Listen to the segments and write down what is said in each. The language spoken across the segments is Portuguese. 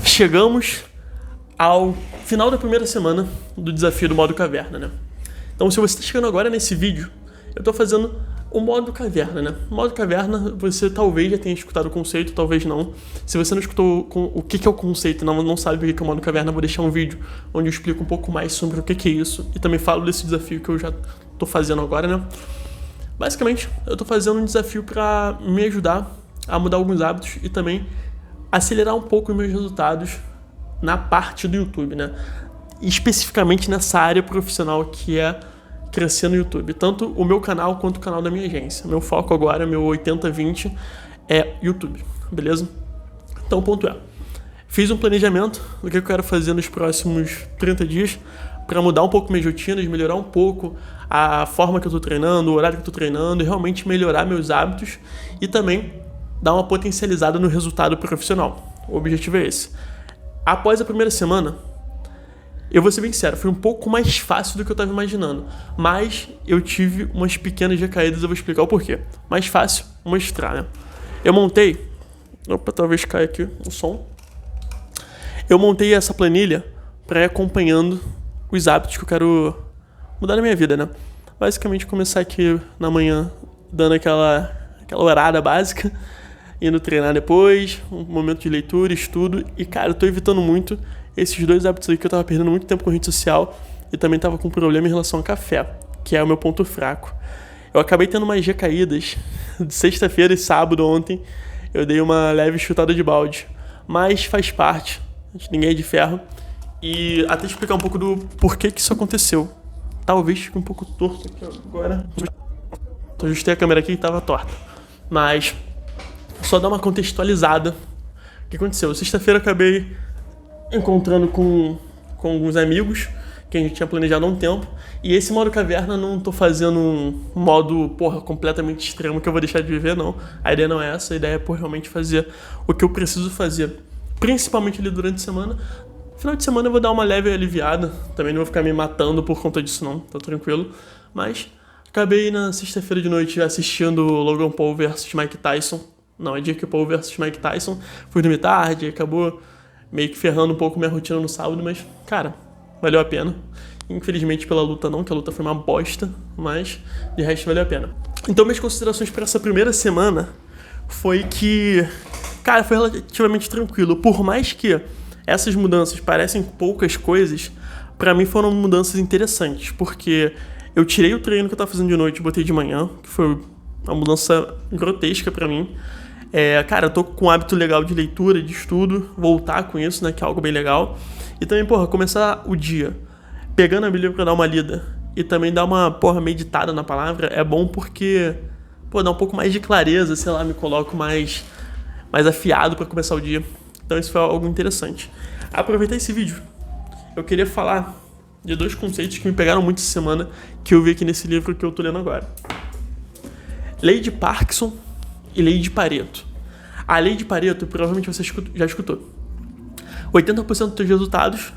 chegamos ao final da primeira semana do desafio do modo caverna, né? Então, se você está chegando agora nesse vídeo, eu estou fazendo o modo caverna, né? O modo caverna, você talvez já tenha escutado o conceito, talvez não. Se você não escutou o que é o conceito, não sabe o que é o modo caverna, eu vou deixar um vídeo onde eu explico um pouco mais sobre o que é isso e também falo desse desafio que eu já estou fazendo agora, né? Basicamente, eu estou fazendo um desafio para me ajudar a mudar alguns hábitos e também acelerar um pouco os meus resultados na parte do YouTube, né? Especificamente nessa área profissional que é crescer no YouTube. Tanto o meu canal quanto o canal da minha agência. Meu foco agora, meu 80-20, é YouTube, beleza? Então o ponto é, fiz um planejamento do que eu quero fazer nos próximos 30 dias para mudar um pouco minhas rotinas, melhorar um pouco a forma que eu tô treinando, o horário que eu tô treinando e realmente melhorar meus hábitos e também dar uma potencializada no resultado profissional. O objetivo é esse. Após a primeira semana, eu vou ser bem sincero, foi um pouco mais fácil do que eu estava imaginando, mas eu tive umas pequenas recaídas, eu vou explicar o porquê. Mais fácil, mostrar, né? Eu montei... Opa, talvez caia aqui o som. Eu montei essa planilha para ir acompanhando os hábitos que eu quero mudar na minha vida, né? Basicamente, começar aqui na manhã, dando aquela horada básica, indo treinar depois, um momento de leitura, estudo, e cara, eu tô evitando muito esses dois hábitos aí que eu tava perdendo muito tempo com rede social e também tava com problema em relação ao café, que é o meu ponto fraco. Eu acabei tendo umas recaídas de sexta-feira e sábado ontem, eu dei uma leve chutada de balde, mas faz parte, ninguém é de ferro, e até explicar um pouco do porquê que isso aconteceu. Talvez fique um pouco torto aqui agora, eu ajustei a câmera aqui e tava torta, mas só dar uma contextualizada. O que aconteceu? Sexta-feira eu acabei encontrando com alguns amigos que a gente tinha planejado há um tempo. E esse modo caverna não tô fazendo um modo, completamente extremo que eu vou deixar de viver, não. A ideia não é essa, a ideia é realmente fazer o que eu preciso fazer. Principalmente ali durante a semana. No final de semana eu vou dar uma leve aliviada. Também não vou ficar me matando por conta disso, não. Tá tranquilo. Mas acabei na sexta-feira de noite assistindo Logan Paul vs Mike Tyson. Não, é Jake Paul vs Mike Tyson. Fui dormir tarde, acabou meio que ferrando um pouco minha rotina no sábado, mas, cara, valeu a pena. Infelizmente pela luta não, que a luta foi uma bosta, mas de resto valeu a pena. Então minhas considerações para essa primeira semana foi que, cara, foi relativamente tranquilo. Por mais que essas mudanças parecem poucas coisas, pra mim foram mudanças interessantes, porque eu tirei o treino que eu tava fazendo de noite e botei de manhã, que foi uma mudança grotesca pra mim. Cara, eu tô com um hábito legal de leitura, de estudo, voltar com isso, né, que é algo bem legal. E também, começar o dia pegando a Bíblia pra dar uma lida e também dar uma, meditada na palavra é bom porque, dá um pouco mais de clareza, sei lá, me coloco mais afiado pra começar o dia. Então isso foi algo interessante. Aproveitar esse vídeo, eu queria falar de dois conceitos que me pegaram muito essa semana, que eu vi aqui nesse livro que eu tô lendo agora. Lei de Parkinson e Lei de Pareto. A Lei de Pareto, provavelmente você já escutou. 80% dos seus resultados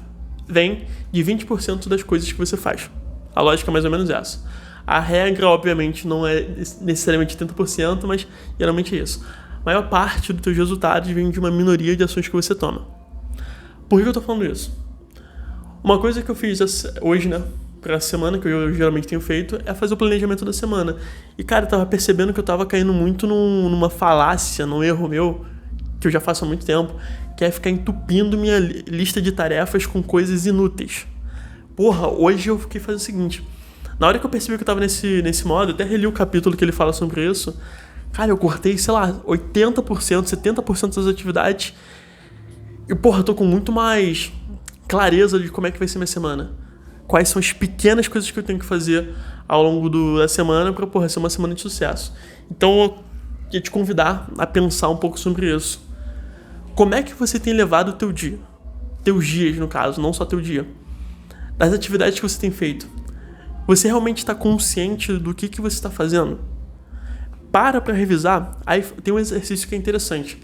vem de 20% das coisas que você faz. A lógica é mais ou menos essa. A regra, obviamente, não é necessariamente 80%, mas geralmente é isso. A maior parte dos seus resultados vem de uma minoria de ações que você toma. Por que eu tô falando isso? Uma coisa que eu fiz hoje, né, pra semana, que eu geralmente tenho feito, é fazer o planejamento da semana. E, cara, eu tava percebendo que eu tava caindo muito numa falácia, num erro meu, que eu já faço há muito tempo, que é ficar entupindo minha lista de tarefas com coisas inúteis. Hoje eu fiquei fazendo o seguinte. Na hora que eu percebi que eu tava nesse modo, eu até reli o capítulo que ele fala sobre isso. Cara, eu cortei, 80%, 70% das atividades. E, eu tô com muito mais clareza de como é que vai ser minha semana. Quais são as pequenas coisas que eu tenho que fazer ao longo da semana pra, ser uma semana de sucesso. Então, eu queria te convidar a pensar um pouco sobre isso. Como é que você tem levado o teu dia? Teus dias, no caso, não só teu dia. Das atividades que você tem feito. Você realmente está consciente do que você está fazendo? Para revisar, aí tem um exercício que é interessante.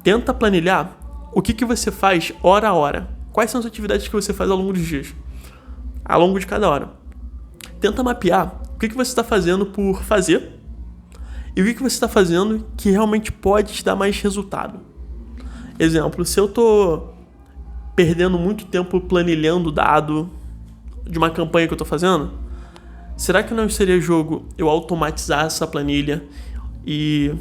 Tenta planilhar o que você faz hora a hora. Quais são as atividades que você faz ao longo dos dias? Ao longo de cada hora. Tenta mapear o que você está fazendo por fazer e o que você está fazendo que realmente pode te dar mais resultado. Exemplo, se eu tô perdendo muito tempo planilhando o dado de uma campanha que eu tô fazendo? Será que não seria jogo eu automatizar essa planilha e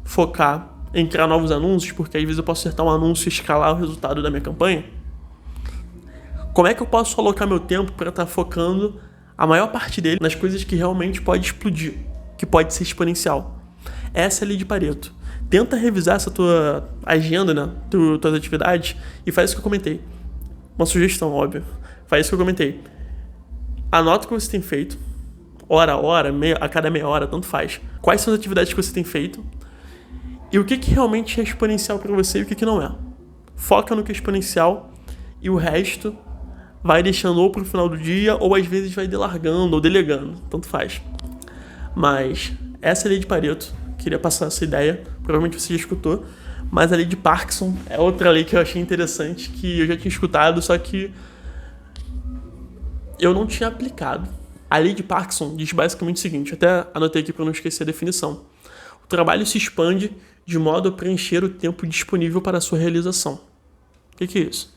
focar em criar novos anúncios? Porque às vezes eu posso acertar um anúncio e escalar o resultado da minha campanha. Como é que eu posso alocar meu tempo para estar focando a maior parte dele nas coisas que realmente pode explodir, que pode ser exponencial? Essa é a lei de Pareto. Tenta revisar essa tua agenda, né? Tuas atividades, e faz isso que eu comentei. Uma sugestão, óbvio. Faz isso que eu comentei. Anota o que você tem feito, hora a hora, a cada meia hora, tanto faz. Quais são as atividades que você tem feito e o que realmente é exponencial para você e o que não é. Foca no que é exponencial e o resto vai deixando ou pro final do dia ou às vezes vai delargando ou delegando, tanto faz. Mas essa é a lei de Pareto, queria passar essa ideia, provavelmente você já escutou, mas a lei de Parkinson é outra lei que eu achei interessante, que eu já tinha escutado, só que eu não tinha aplicado. A lei de Parkinson diz basicamente o seguinte, até anotei aqui para não esquecer a definição. O trabalho se expande de modo a preencher o tempo disponível para a sua realização. O que é isso?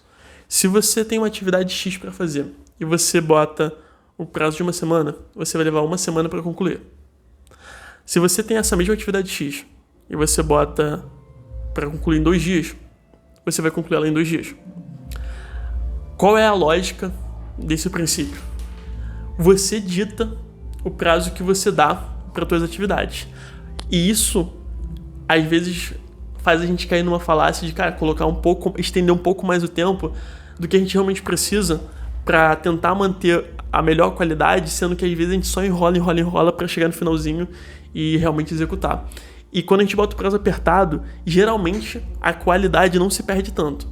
Se você tem uma atividade X para fazer e você bota o prazo de uma semana, você vai levar uma semana para concluir. Se você tem essa mesma atividade X e você bota para concluir em 2 dias, você vai concluir ela em 2 dias. Qual é a lógica desse princípio? Você dita o prazo que você dá para suas atividades. E isso, às vezes, faz a gente cair numa falácia de, cara, estender um pouco mais o tempo do que a gente realmente precisa para tentar manter a melhor qualidade, sendo que às vezes a gente só enrola para chegar no finalzinho e realmente executar. E quando a gente bota o prazo apertado, geralmente a qualidade não se perde tanto.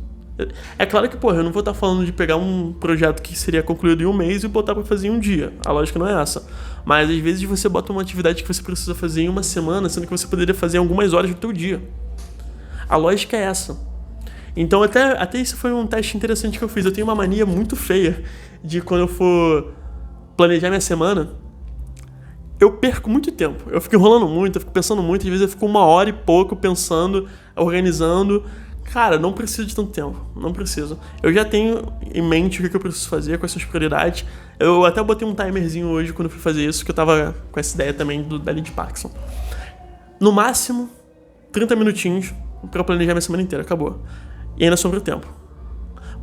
É claro que, eu não vou estar falando de pegar um projeto que seria concluído em 1 mês e botar para fazer em 1 dia. A lógica não é essa. Mas às vezes você bota uma atividade que você precisa fazer em 1 semana, sendo que você poderia fazer em algumas horas do teu dia. A lógica é essa. Então até isso foi um teste interessante que eu fiz. Eu tenho uma mania muito feia de quando eu for planejar minha semana, eu perco muito tempo. Eu fico enrolando muito, eu fico pensando muito. Às vezes eu fico 1 hora e pouco pensando, organizando. Cara, não preciso de tanto tempo. Não preciso. Eu já tenho em mente o que eu preciso fazer, quais são as prioridades. Eu até botei um timerzinho hoje quando eu fui fazer isso, que eu tava com essa ideia também da lei de Parkinson. No máximo, 30 minutinhos pra eu planejar minha semana inteira. Acabou. E ainda sobra o tempo.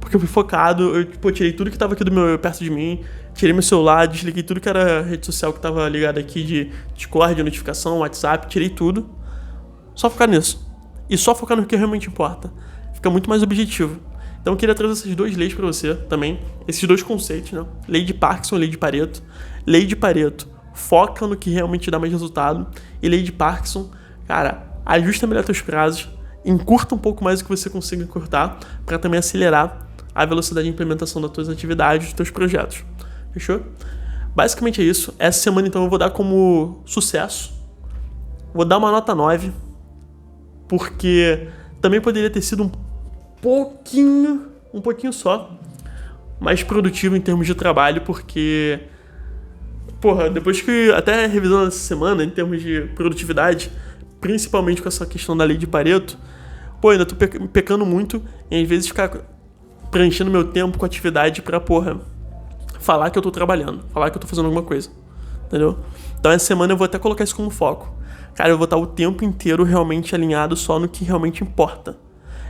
Porque eu fui focado, eu tirei tudo que tava aqui perto de mim, tirei meu celular, desliguei tudo que era rede social que tava ligado aqui de Discord, notificação, WhatsApp, tirei tudo. Só focar nisso. E só focar no que realmente importa. Fica muito mais objetivo. Então eu queria trazer essas 2 leis pra você também. Esses 2 conceitos, né? Lei de Parkinson e lei de Pareto. Lei de Pareto, foca no que realmente dá mais resultado. E lei de Parkinson, cara, ajusta melhor teus prazos. Encurta um pouco mais o que você consiga encurtar para também acelerar a velocidade de implementação das tuas atividades, dos teus projetos. Fechou? Basicamente é isso. Essa semana, então, eu vou dar como sucesso. Vou dar uma nota 9, porque também poderia ter sido um pouquinho só, mais produtivo em termos de trabalho, porque, depois que, até revisando essa semana, em termos de produtividade, principalmente com essa questão da lei de Pareto, ainda tô pecando muito em às vezes ficar preenchendo meu tempo com atividade pra, falar que eu tô trabalhando, falar que eu tô fazendo alguma coisa, entendeu? Então essa semana eu vou até colocar isso como foco. Cara, eu vou estar o tempo inteiro realmente alinhado só no que realmente importa.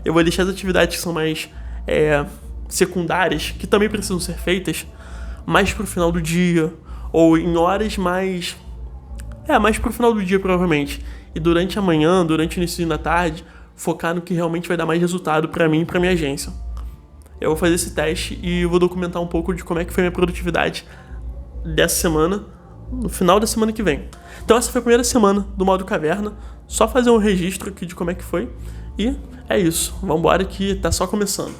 Eu vou deixar as atividades que são mais secundárias, que também precisam ser feitas, mais pro final do dia, ou em horas mais pro final do dia provavelmente. E durante a manhã, durante o início da tarde, focar no que realmente vai dar mais resultado pra mim e pra minha agência. Eu vou fazer esse teste e vou documentar um pouco de como é que foi a minha produtividade dessa semana, no final da semana que vem. Então essa foi a primeira semana do modo caverna. Só fazer um registro aqui de como é que foi. E é isso. Vambora que tá só começando.